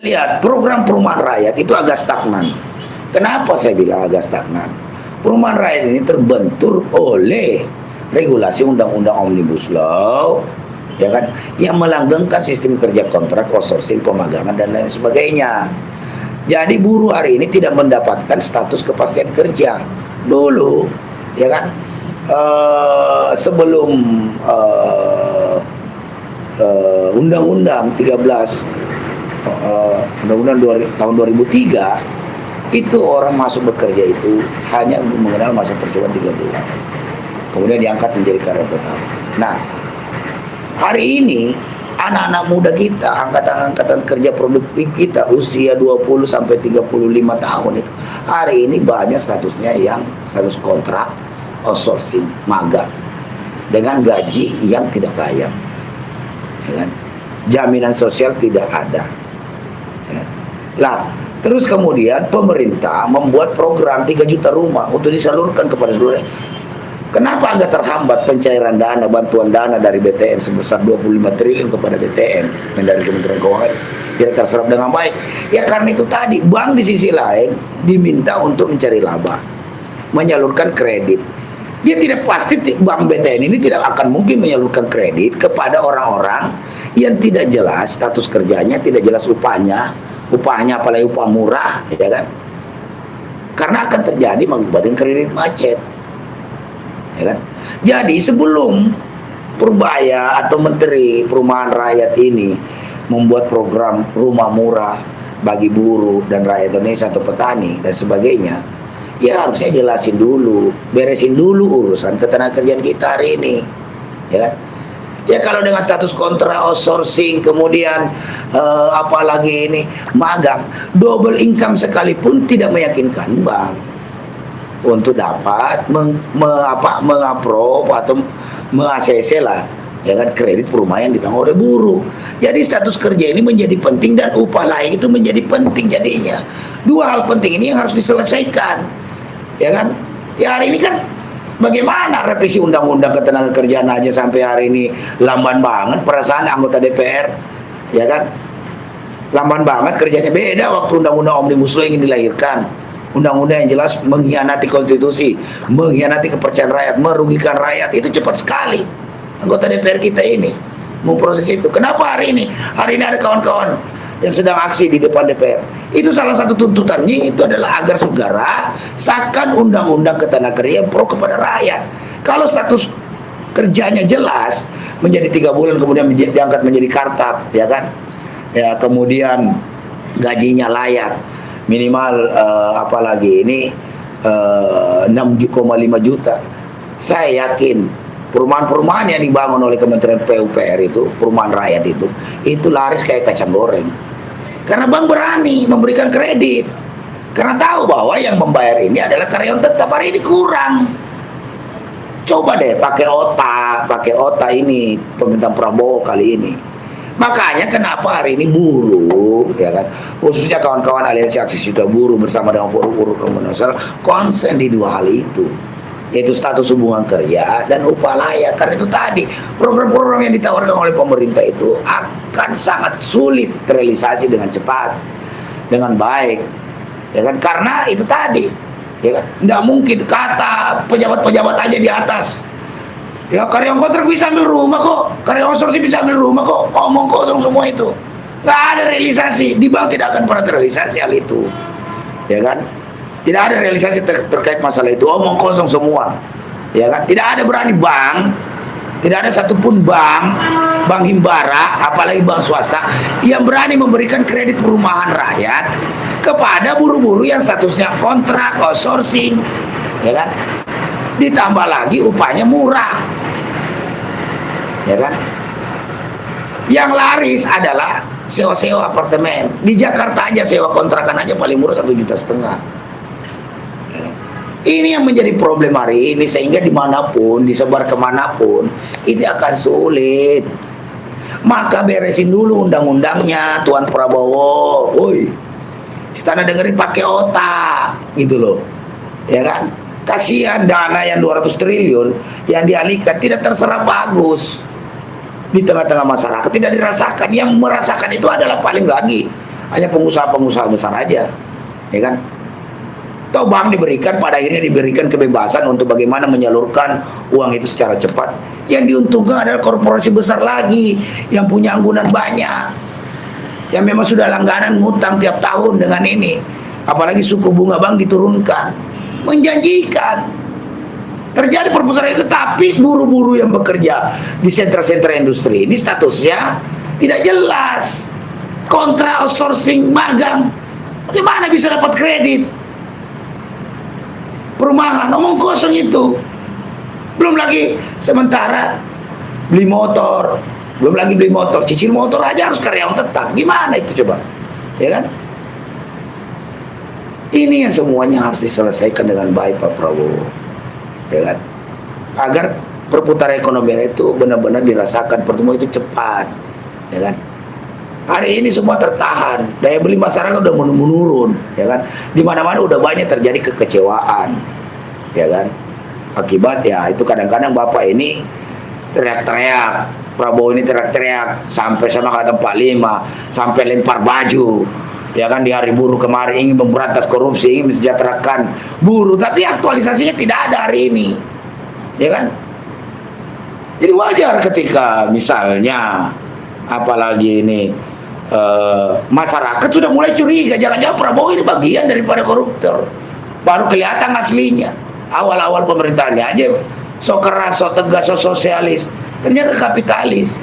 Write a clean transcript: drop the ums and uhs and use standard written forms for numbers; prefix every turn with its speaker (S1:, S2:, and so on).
S1: Lihat, program perumahan rakyat itu agak stagnan. Kenapa saya bilang agak stagnan? Perumahan rakyat ini terbentur oleh regulasi undang-undang Omnibus Law, ya kan, yang melanggengkan sistem kerja kontrak, outsourcing, pemagangan dan lain sebagainya. Jadi buruh hari ini tidak mendapatkan status kepastian kerja. Dulu, ya kan, sebelum Undang-Undang 13 Undang-Undang tahun 2003 itu orang masuk bekerja itu hanya mengenal masa percobaan 3 bulan, kemudian diangkat menjadi karyawan tetap. Nah, hari ini anak-anak muda kita, angkatan kerja produktif kita usia 20 sampai 35 tahun itu hari ini banyak statusnya yang status kontrak, outsourcing, magang dengan gaji yang tidak layak, ya kan? Jaminan sosial tidak ada. Lah, terus kemudian pemerintah membuat program 3 juta rumah untuk disalurkan kepada seluruh. Kenapa agak terhambat pencairan dana, bantuan dana dari BTN sebesar 25 triliun kepada BTN yang dari Kementerian Keuangan tidak terserap dengan baik? Ya karena itu tadi, bank di sisi lain diminta untuk mencari laba, menyalurkan kredit. Dia tidak pasti, bank BTN ini tidak akan mungkin menyalurkan kredit kepada orang-orang yang tidak jelas status kerjanya, tidak jelas upahnya apalagi upah murah, ya kan? Karena akan terjadi mengakibatkan kredit macet, ya kan? Jadi sebelum Purbaya atau Menteri Perumahan Rakyat ini membuat program rumah murah bagi buruh dan rakyat Indonesia atau petani dan sebagainya, ya harusnya jelasin dulu, beresin dulu urusan ketenagakerjaan kita hari ini, ya kan? Ya kalau dengan status kontra outsourcing, kemudian apalagi ini magang, double income sekalipun tidak meyakinkan bank untuk dapat mengapprove atau meng-ACC lah, ya kan, kredit perumahan yang ditanggung oleh buruh. Jadi status kerja ini menjadi penting dan upah layak itu menjadi penting jadinya. Dua hal penting ini yang harus diselesaikan, ya kan? Ya hari ini kan bagaimana revisi undang-undang ketenagakerjaan aja sampai hari ini lamban banget perasaan anggota DPR, ya kan? Lamban banget kerjanya. Beda waktu undang-undang Omnibus Law ingin dilahirkan. Undang-undang yang jelas mengkhianati konstitusi, mengkhianati kepercayaan rakyat, merugikan rakyat. Itu cepat sekali anggota DPR kita ini memproses itu. Kenapa hari ini? Hari ini ada kawan-kawan yang sedang aksi di depan DPR. Itu salah satu tuntutannya itu adalah agar segera sahkan undang-undang ketenagakerjaan pro kepada rakyat. Kalau status kerjanya jelas menjadi 3 bulan kemudian diangkat menjadi kartap, ya kan? Ya, kemudian gajinya layak minimal apalagi ini 6,5 juta. Saya yakin perumahan-perumahan yang dibangun oleh Kementerian PUPR itu, perumahan rakyat itu laris kayak kacang goreng. Karena bank berani memberikan kredit, karena tahu bahwa yang membayar ini adalah karyawan tetap. Hari ini kurang. Coba deh pakai otak ini pemerintahan Prabowo kali ini. Makanya kenapa hari ini buruh, ya kan, khususnya kawan-kawan aliansi aksi juta buruh bersama dengan forum buruh nasional konsen di dua hal itu, yaitu status hubungan kerja dan upah layak. Karena itu tadi program-program yang ditawarkan oleh pemerintah itu akan sangat sulit terrealisasi dengan cepat, dengan baik, ya kan? Karena itu tadi, ya kan, nggak mungkin kata pejabat-pejabat aja di atas, ya karyawan kontrak bisa ambil rumah kok, karyawan outsourcing bisa ambil rumah kok, ngomong kosong semua itu, nggak ada realisasi. Di bank tidak akan pernah terrealisasi hal itu, ya kan? Tidak ada realisasi terkait masalah itu, omong kosong semua, ya kan? Tidak ada berani bank, tidak ada satupun bank himbara, apalagi bank swasta yang berani memberikan kredit perumahan rakyat kepada buruh-buruh yang statusnya kontrak, outsourcing, ya kan? Ditambah lagi upahnya murah, ya kan? Yang laris adalah sewa-sewa apartemen. Di Jakarta aja sewa kontrakan aja paling murah 1,5 juta. Ini yang menjadi problem hari ini, sehingga dimanapun, disebar kemanapun, ini akan sulit. Maka beresin dulu undang-undangnya, Tuan Prabowo. Woi, istana dengerin pakai otak, gitu loh, ya kan? Kasihan dana yang 200 triliun yang dialihkan tidak terserap bagus di tengah-tengah masyarakat, tidak dirasakan. Yang merasakan itu adalah paling lagi hanya pengusaha-pengusaha besar aja, ya kan? Toh bank diberikan, pada akhirnya diberikan kebebasan untuk bagaimana menyalurkan uang itu secara cepat. Yang diuntungkan adalah korporasi besar lagi yang punya anggunan banyak, yang memang sudah langganan ngutang tiap tahun dengan ini. Apalagi suku bunga bank diturunkan, menjanjikan. Terjadi perputaran itu, tapi buruh-buruh yang bekerja di sentra-sentra industri ini statusnya tidak jelas. Kontra outsourcing magang, bagaimana bisa dapat kredit? Perumahan, omong kosong itu. Belum lagi sementara beli motor, belum lagi beli motor, cicil motor aja harus karyawan tetap. Gimana itu coba? Ya kan? Ini yang semuanya harus diselesaikan dengan baik, Pak Prabowo. Ya kan? Agar perputaran ekonomi itu benar-benar dirasakan, pertumbuhan itu cepat. Ya kan? Hari ini semua tertahan, daya beli masyarakat udah menurun, ya kan? Di mana-mana udah banyak terjadi kekecewaan, ya kan? Akibat ya itu kadang-kadang Bapak ini teriak-teriak, Prabowo ini teriak-teriak sampai sama kata 45, sampai lempar baju, ya kan, di hari buruh kemarin ingin memberantas korupsi, ingin mensejahterakan buruh, tapi aktualisasinya tidak ada hari ini, ya kan? Jadi wajar ketika misalnya apalagi ini masyarakat sudah mulai curiga, jangan-jangan Prabowo ini bagian daripada koruptor. Baru kelihatan aslinya. Awal-awal pemerintahannya aja so keras, so tegas, so sosialis, ternyata kapitalis.